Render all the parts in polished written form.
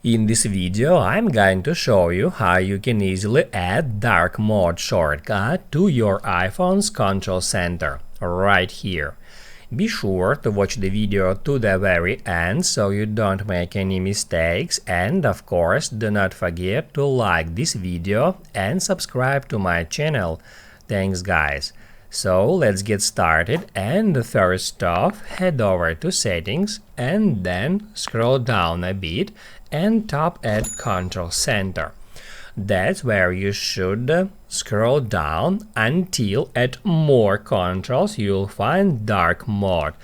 In this video, I'm going to show you how you can easily add dark mode shortcut to your iPhone's control center, right here. Be sure to watch the video to the very end so you don't make any mistakes, and of course do not forget to like this video and subscribe to my channel. Thanks guys! So let's get started, and first off head over to settings and then scroll down a bit and tap at control center. That's where you should scroll down until at more controls you'll find dark mode,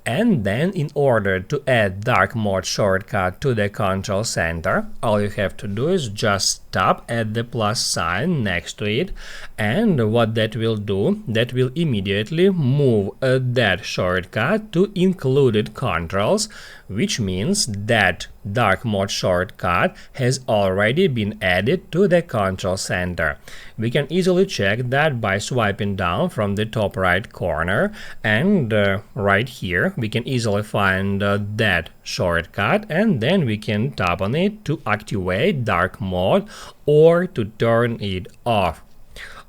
and then in order to add dark mode shortcut to the control center, all you have to do is just tap at the plus sign next to it, and what that will do, that will immediately move that shortcut to included controls, which means that dark mode shortcut has already been added to the control center. We can easily check that by swiping down from the top right corner, and right here we can easily find that shortcut, and then we can tap on it to activate dark mode or to turn it off.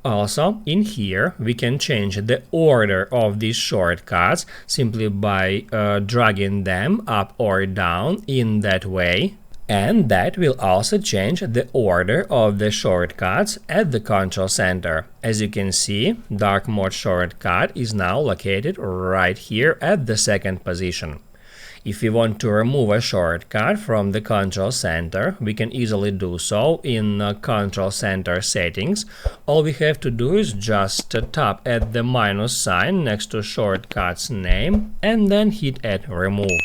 Also, in here we can change the order of these shortcuts simply by dragging them up or down in that way. And that will also change the order of the shortcuts at the control center. As you can see, dark mode shortcut is now located right here at the second position. If we want to remove a shortcut from the control center, we can easily do so in control center settings. All we have to do is just tap at the minus sign next to shortcut's name and then hit at remove.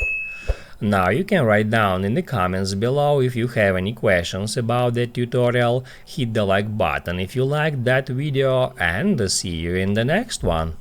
Now you can write down in the comments below if you have any questions about the tutorial, hit the like button if you liked that video, and see you in the next one.